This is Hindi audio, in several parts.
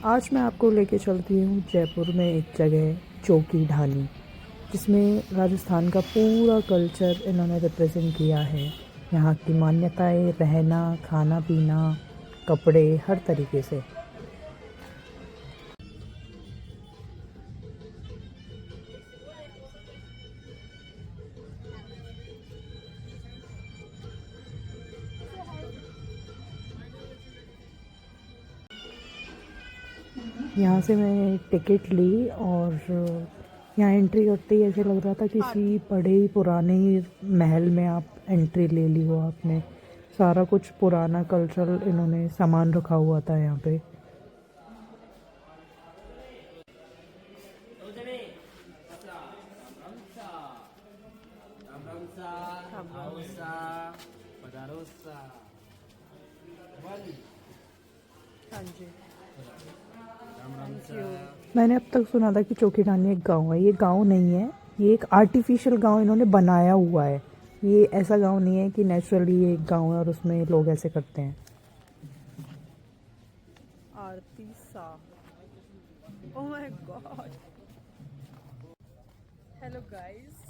आज मैं आपको लेके चलती हूँ जयपुर में एक जगह चौकी ढाणी, जिसमें राजस्थान का पूरा कल्चर इन्होंने रिप्रेजेंट किया है। यहाँ की मान्यताएं, रहना, खाना पीना, कपड़े, हर तरीके से। यहाँ से मैंने टिकट ली और यहाँ एंट्री करते ही ऐसे लग रहा था किसी बड़े ही पुराने ही महल में आप एंट्री ले ली हो आपने। सारा कुछ पुराना कल्चरल इन्होंने सामान रखा हुआ था यहाँ पे। हाँ जी, मैंने अब तक सुना था कि चौकी ढाणी एक गांव है। ये गांव नहीं है, ये एक आर्टिफिशियल गांव इन्होंने बनाया हुआ है। ये ऐसा गांव नहीं है कि नेचुरली ये एक गांव है और उसमें लोग ऐसे करते हैं। आरती सा, oh my god. Hello guys,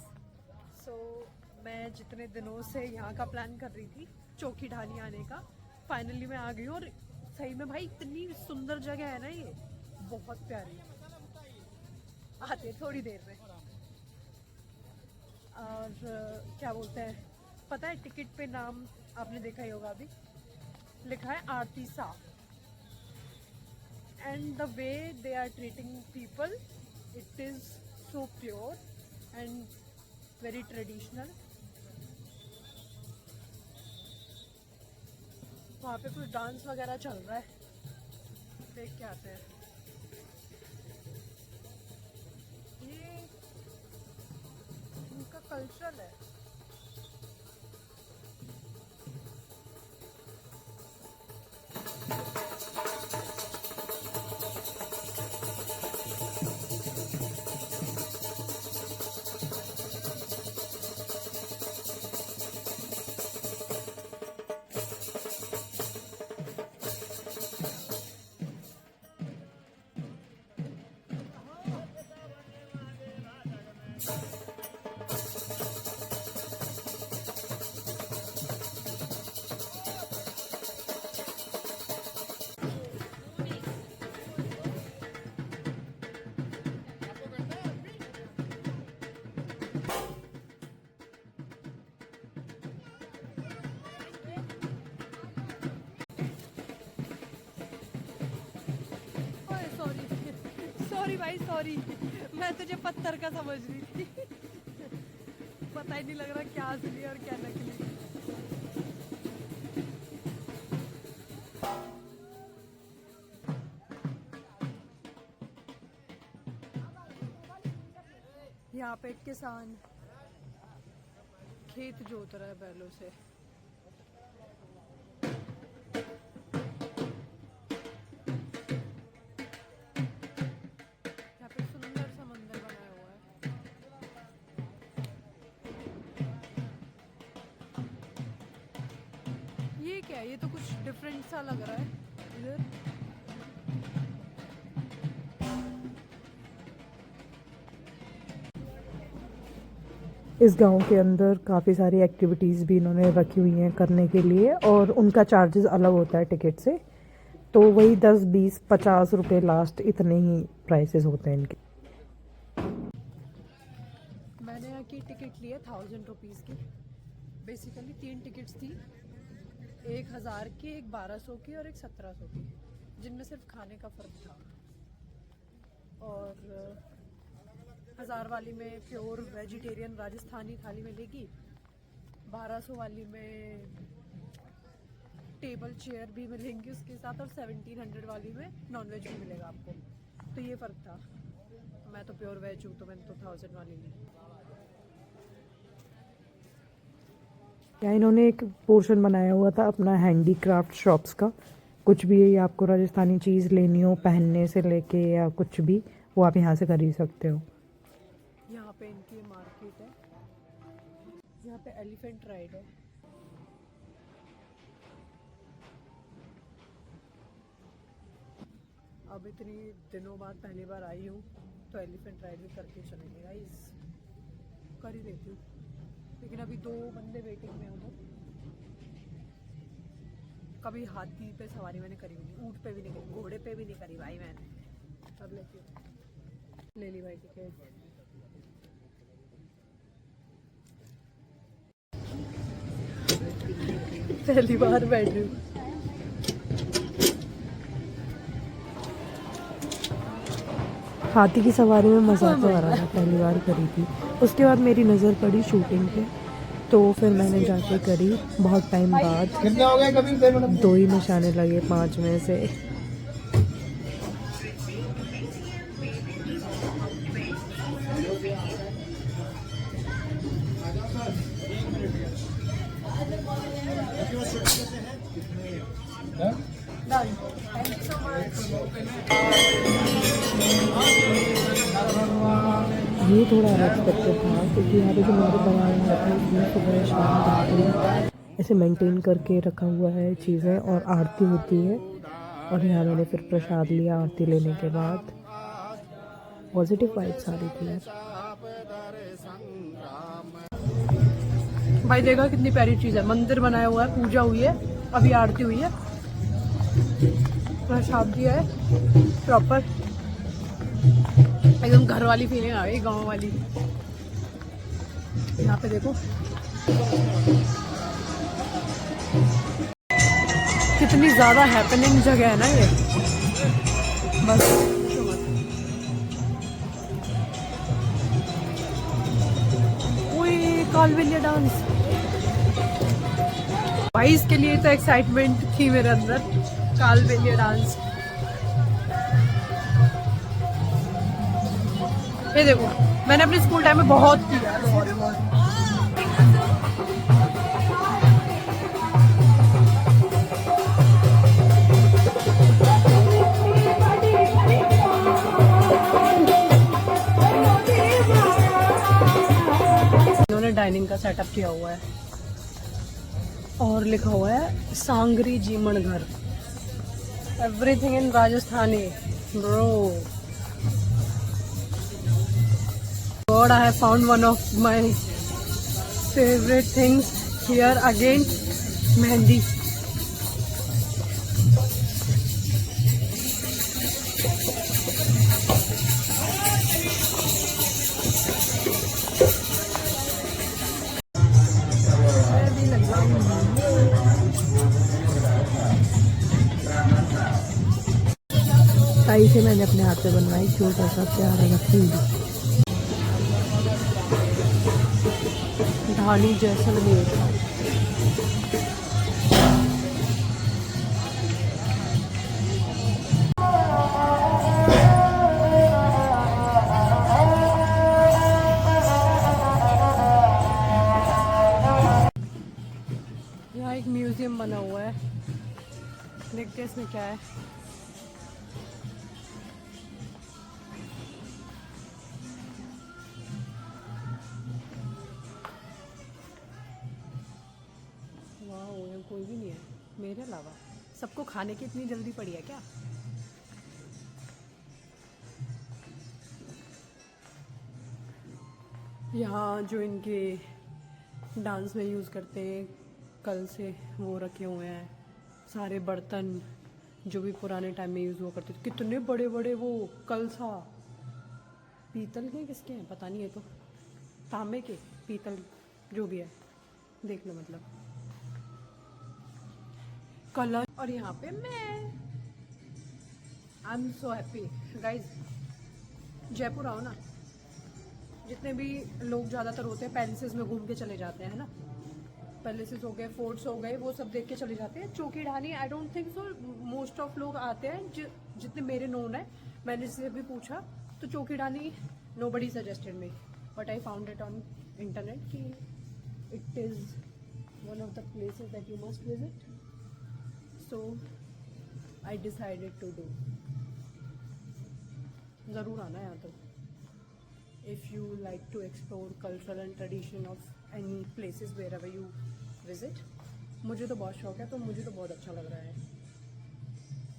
so मैं जितने दिनों से यहाँ का प्लान कर रही थी चौकी ढाणी आने का, फाइनली मैं आ गई हूँ। और सही में भाई इतनी सुंदर जगह है ना, ये बहुत प्यारी। आते थोड़ी देर में। और क्या बोलते हैं, पता है टिकट पे नाम आपने देखा ही होगा, अभी लिखा है आरती सा। And the way they are treating people, it is so pure and very traditional. वहाँ पे कुछ डांस वगैरह चल रहा है, देख के आते हैं। ये उनका कल्चर है। सॉरी सॉरी भाई, सॉरी। मैं तुझे पत्थर का समझ रही थी। पता ही नहीं लग रहा क्या असली और क्या नकली। यहाँ पे एक किसान खेत जोत रहा है बैलों से। यहाँ पे सुंदर सा मंदिर बनाया हुआ है। ये क्या है, ये तो कुछ डिफरेंट सा लग रहा है इधर। इस गांव के अंदर काफ़ी सारी एक्टिविटीज़ भी इन्होंने रखी हुई हैं करने के लिए, और उनका चार्जेस अलग होता है टिकट से। तो वही 10, 20, 50 रुपए लास्ट, इतने ही प्राइसेस होते हैं इनके। मैंने यहाँ की टिकट ली है 1000 रुपीज़ की। बेसिकली 3 टिकट्स थी, 1000 की, एक 1200 की और एक 1700 की, जिनमें सिर्फ खाने का फ़र्क था। और 1000 वाली में प्योर वेजिटेरियन राजस्थानी थाली मिलेगी, 1200 वाली में टेबल चेयर भी मिलेंगी उसके साथ, और 1700 वाली में नॉनवेज भी मिलेगा आपको। तो ये फ़र्क था। मैं तो प्योर वेज हूँ, तो मैंने तो 1000 वाली ली। यहाँ इन्होंने एक पोर्शन बनाया हुआ था अपना हैंडीक्राफ्ट शॉप्स का। कुछ भी आपको राजस्थानी चीज़ लेनी हो, पहनने से लेके या कुछ भी, वो आप यहाँ से खरीद सकते हो। यहाँ पे इनकी मार्केट है, यहाँ पे एलिफेंट राइड है। अब इतनी दिनों बाद पहली बार आई हूँ तो एलिफेंट राइड भी करके चलेंगे गाइस, कर ही लेती हूँ। लेकिन अभी 2 बंदे वेटिंग में उधर। कभी हाथी पे सवारी मैंने करी भी नहीं, ऊँट पे भी नहीं करी, घोड़े पे भी नहीं करी भाई मैंने। अब लेती हूँ, ले ली भाई टिकट। पहली बार बैठ रही हूँ। हाथी की सवारी में मज़ा तो आ रहा था, पहली बार करी थी। उसके बाद मेरी नज़र पड़ी शूटिंग पे, तो फिर मैंने जाके करी बहुत टाइम बाद। 2 ही निशाने लगे 5 में से। ये थोड़ा अनएक्सपेक्टेड था क्योंकि यहाँ पे जो मेरे बनाए हुए थे उसमें सुबह शाम रात्रि ऐसे मेंटेन करके रखा हुआ है चीज़ें, और आरती होती है। और यहाँ मैंने फिर प्रसाद लिया आरती लेने के बाद। पॉजिटिव वाइब्स आ रही थी यार। भाई देखा कितनी प्यारी चीज़ है, मंदिर बनाया हुआ है, पूजा हुई है, अभी आरती हुई है, प्रसाद दिया है प्रॉपर। एकदम घर वाली फीलिंग आ गई, गांव वाली। यहाँ पे देखो कितनी ज़्यादा हैपनिंग जगह है ना ये, बस। ओए कालबेलिया डांस भाई, इसके लिए तो एक्साइटमेंट थी मेरे अंदर, कालबेलिया डांस। ये देखो मैंने अपने स्कूल टाइम में बहुत किया, बहुत। इन्होंने डाइनिंग का सेटअप किया हुआ है और लिखा हुआ है सांगरी जीमण घर, everything in Rajasthani bro. God, I have found one of my favorite things here again, mehndi. ताई से मैंने अपने हाथ पे बनवाई छोटा सा प्यारा सा फूल। ढाणी जैसलमेर। यहाँ एक म्यूजियम बना हुआ है, देखते हैं इसमें क्या है। कोई भी नहीं है मेरे अलावा, सबको खाने की इतनी जल्दी पड़ी है क्या? यहाँ जो इनके डांस में यूज़ करते हैं कल से वो रखे हुए हैं, सारे बर्तन जो भी पुराने टाइम में यूज़ हुआ करते थे। कितने बड़े बड़े वो कलसा, पीतल के किसके हैं पता नहीं है, तो तांबे के पीतल जो भी है, देख लो मतलब कलर। और यहाँ पे मैं I am so happy guys. Jaipur आओ ना, जितने भी लोग ज़्यादातर होते हैं पैलेसेस में घूम के चले जाते हैं ना, पैलेसेस हो गए, फोर्ट्स हो गए, वो सब देख के चले जाते हैं। चौकी ढाणी I don't think so most of लोग आते हैं, जितने मेरे नोन है, मैंने जिससे भी पूछा तो Chokhi Dhani nobody suggested me, but I found it on internet कि it is one of the places that you must visit, so I decided to do. ज़रूर आना यहाँ तो, if you like to explore cultural and tradition of any places wherever you visit। मुझे तो बहुत शौक है, तो मुझे तो बहुत अच्छा लग रहा है।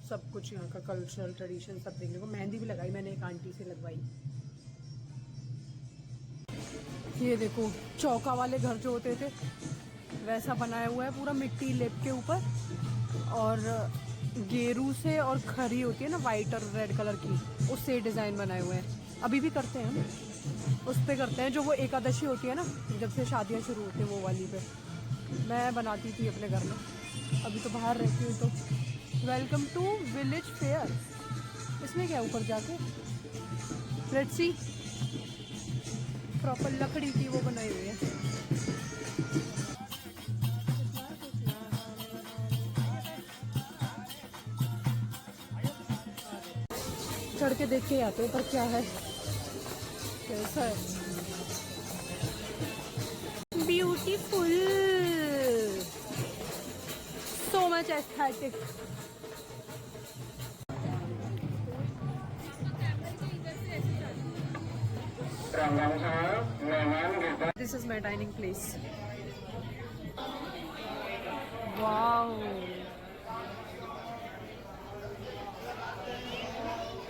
सब कुछ यहाँ का कल्चरल ट्रेडिशन सब देखने को। मेहंदी भी लगाई मैंने, एक आंटी से लगवाई। ये देखो चौका वाले घर जो होते थे वैसा बनाया हुआ है पूरा मिट्टी लेप के ऊपर, और गेरू से और खरी होती है ना वाइट और रेड कलर की, उससे डिज़ाइन बनाए हुए हैं। अभी भी करते हैं हम, उस पे करते हैं जो वो एकादशी होती है ना, जब से शादियाँ शुरू होती हैं वो वाली पे मैं बनाती थी अपने घर में। अभी तो बाहर रहती हूँ। तो वेलकम टू विलेज फेयर। इसमें क्या ऊपर जाके लेट्स सी, प्रॉपर लकड़ी की वो बनाई हुई है। चढ़ के देख के आते हैं पर क्या है, कैसा है। Beautiful, so much aesthetic. This is my dining place. Wow,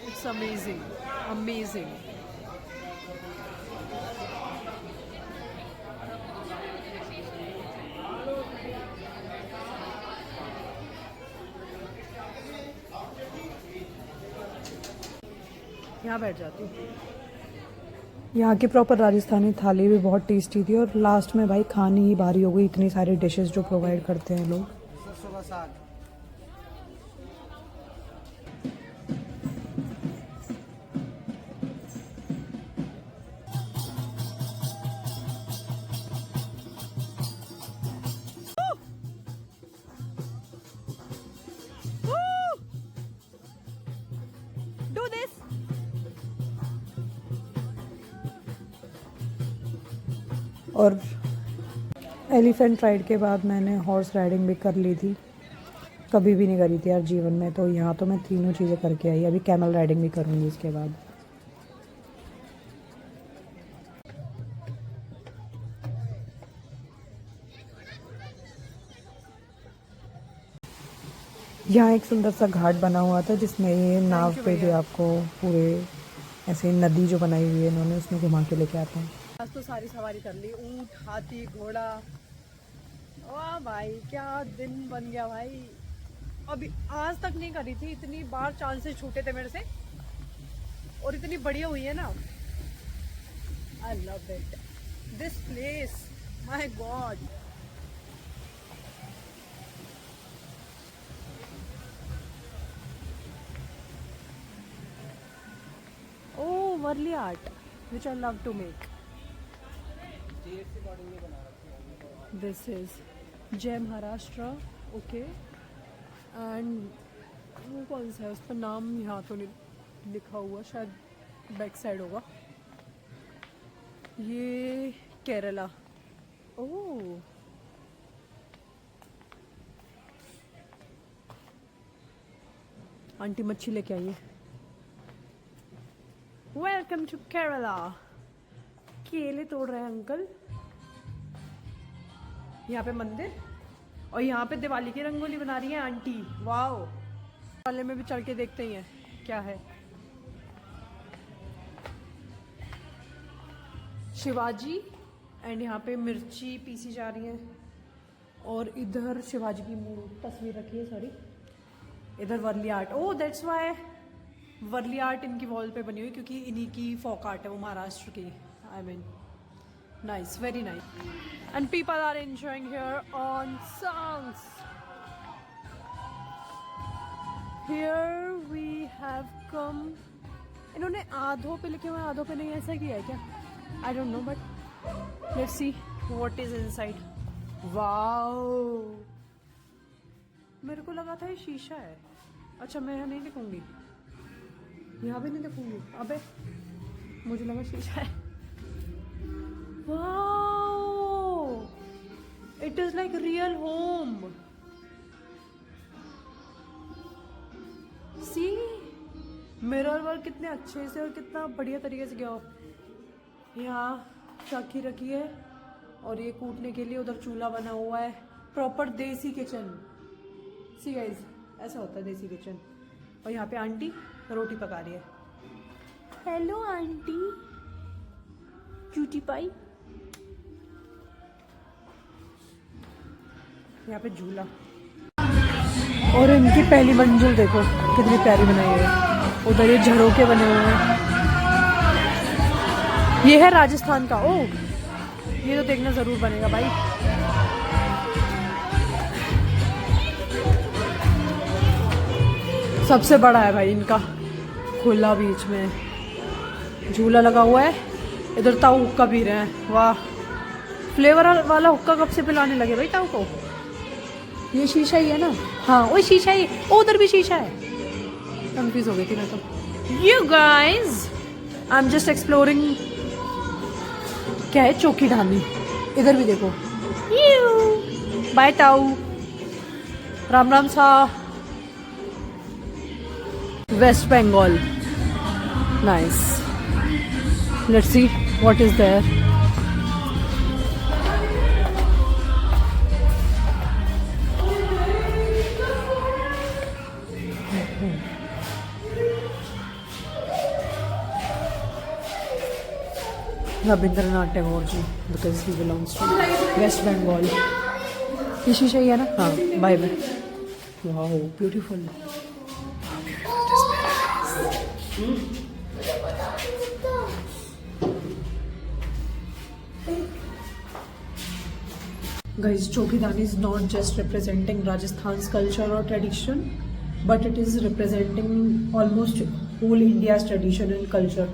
it's amazing, amazing. यहाँ बैठ जाती हूँ। यहाँ की प्रॉपर राजस्थानी थाली भी बहुत टेस्टी थी, और लास्ट में भाई खाने ही बारी हो गई, इतनी सारी डिशेस जो प्रोवाइड करते हैं लोग। Do this. और एलिफेंट राइड के बाद मैंने हॉर्स राइडिंग भी कर ली थी, कभी भी नहीं करी थी यार जीवन में। तो यहाँ तो मैं तीनों चीज़ें करके आई। अभी कैमल राइडिंग भी करूँगी इसके बाद। यहाँ एक सुंदर सा घाट बना हुआ था जिसमें ये नाव पे भी आपको पूरे ऐसे नदी जो बनाई हुई है इन्होंने, उसमें घुमा के लेके आते हैं। आज तो सारी सवारी कर ली, ऊँट, हाथी, घोड़ा। वाह भाई क्या दिन बन गया भाई। अभी आज तक नहीं करी थी, इतनी बार चांसेस छूटे थे मेरे से, और इतनी बढ़िया हुई है ना। I love it, this place, my God. Oh, Varli art, which I love to make. This is जय महाराष्ट्र, ओके। एंड वो कौन सा है, उस पर नाम यहाँ तो नहीं लिखा हुआ, शायद बैक साइड होगा। ये केरला। ओह, आंटी मच्छी लेके आई है। Welcome to Kerala. केले तोड़ रहे हैं अंकल। यहाँ पे मंदिर, और यहाँ पे दिवाली की रंगोली बना रही है आंटी। वाओ, वाले में भी चढ़ के देखते ही हैं क्या है। शिवाजी, एंड यहाँ पे मिर्ची पीसी जा रही है, और इधर शिवाजी की तस्वीर रखी है, सॉरी। इधर Warli art. Oh that's why Warli art इनकी वॉल पे बनी हुई, क्योंकि इन्हीं की फोक आर्ट है वो, महाराष्ट्र की। I mean nice, very nice. And people are enjoying here on songs. Here we have come. इन्होंने आधों पे लिखे हुए, आधों पे नहीं, ऐसा किया है क्या? I don't know, but let's see what is inside. Wow, मेरे को लगा था ये शीशा है। अच्छा, मैं यहाँ नहीं लिखूंगी, यहाँ भी नहीं लिखूंगी। अबे मुझे लगा शीशा है। Wow, it is like real home. See, mirror work कितने अच्छे से और कितना बढ़िया तरीके से किया। यहाँ चाकी रखी है, और ये कूटने के लिए उधर चूल्हा बना हुआ है। प्रॉपर देसी किचन। सी गाइस, ऐसा होता है देसी किचन। और यहाँ पे आंटी रोटी पका रही है। Hello aunty, cutie pie. यहाँ पे झूला और इनकी पहली मंजिल देखो कितनी प्यारी बनाई हुई है। उधर ये झरोके बने हुए हैं। ये है राजस्थान का। ओह, ये तो देखना जरूर बनेगा भाई। सबसे बड़ा है भाई इनका, खुला बीच में झूला लगा हुआ है। इधर ताऊ हुक्का पी रहे हैं। वाह, फ्लेवर वाला हुक्का कब से पिलाने लगे भाई ताऊ को। ये शीशा ही है ना? हाँ वही शीशा ही। उधर भी शीशा है। कंफ्यूज हो गई थी मैं तो। You guys, I am just exploring. क्या है? चौकी ढानी। इधर भी देखो। बाय ताऊ, राम राम सा। West Bengal, nice. Let's see what is there. Rabindranath Tagore ji, because he belongs to West Bengal. ये शीशा ही है ना? हाँ, बाय बाय। वाह, beautiful. Guys, Chokidani is not just representing Rajasthan's culture or tradition, but it is representing almost whole India's tradition and culture.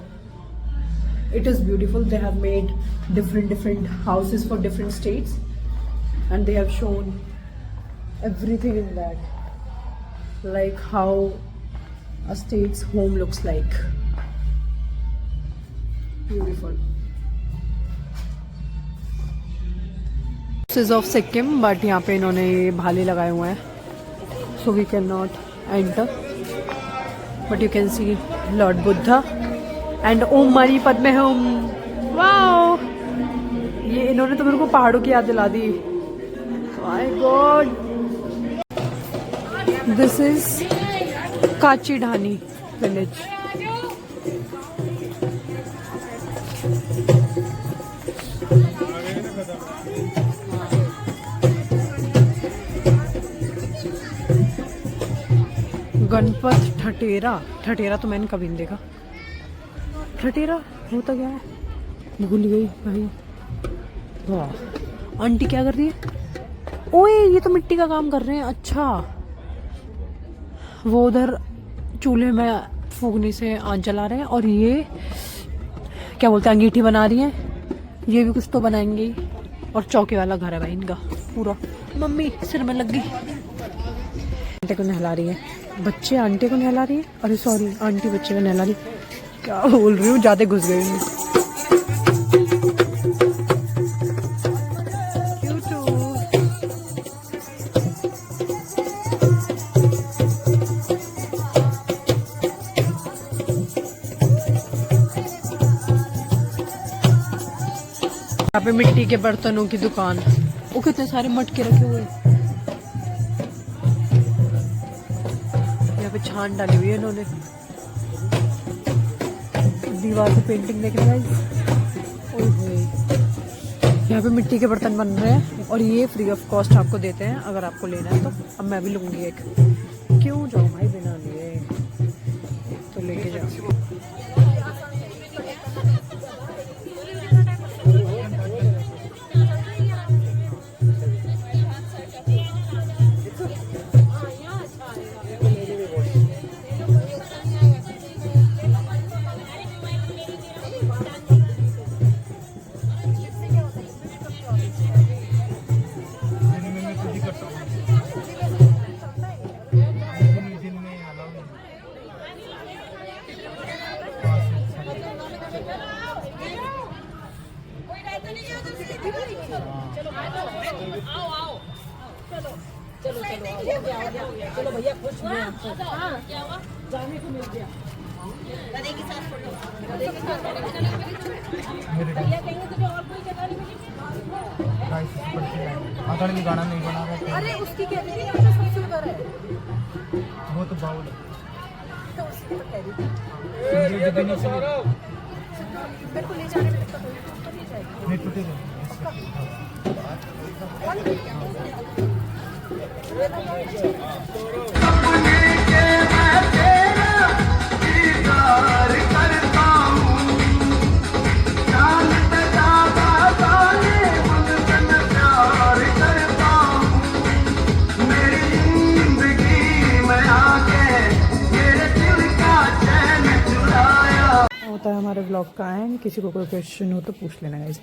It is beautiful. They have made different houses for different states, and they have shown everything in that, like how a state's home looks like. Beautiful. This is of Sikkim, but यहाँ पे इन्होंने ये भाले लगाए हुए हैं, so we cannot enter. But you can see Lord Buddha and Om Mani Padme Hum. Wow! ये इन्होंने तो मेरे को पहाड़ों की याद दिला दी. My God! This is Kachi Dhani village. Ganpat Thatera. Thatera तो मैंने कभी नहीं देखा। ठटेरा होता क्या है? भूल गई भाई। वाह, आंटी क्या कर रही है? ओए, ये तो मिट्टी का काम कर रहे हैं। अच्छा, वो उधर चूल्हे में फूकने से आंच जला रहे हैं, और ये क्या बोलते हैं, अंगीठी बना रही हैं। ये भी कुछ तो बनाएंगे। और चौके वाला घर है भाई इनका पूरा। मम्मी सिर में लग गई। आंटी को नहला रही है। बच्चे आंटी को नहला रही है। अरे सॉरी, आंटी बच्चे को नहला रही। क्या बोल रही हूँ, ज्यादा घुस गई हूँ। यहाँ पे मिट्टी के बर्तनों की दुकान। वो कितने सारे मटके रखे हुए हैं। यहाँ पे छान डाली हुई है इन्होंने। दीवार पे पेंटिंग देख रहे हैं। यहाँ पे मिट्टी के बर्तन बन रहे हैं, और ये फ्री ऑफ कॉस्ट आपको देते हैं अगर आपको लेना है तो। अब मैं भी लूंगी एक। क्यों जाऊँ भाई बिना लिए, तो लेके जाऊँ। चलो भैया, खुश हुए। क्या हुआ? जाने को मिल गया। गधे के साथ फोटो। भैया कहेंगे तुझे और कोई जगह नहीं मिली? गाना नहीं बना रहा। अरे उसकी क्या सबसे ऊपर है वो तो बाउल। तो उसी को कह रही थी सिंगल डिब्बे नहीं चलेगा। मेरे को ले जाने में दिक्कत होगी तो नहीं जाएगी नहीं टूटेगा। होता है हमारे ब्लॉग का एंड। किसी को कोई क्वेश्चन हो तो पूछ लेना गाइस।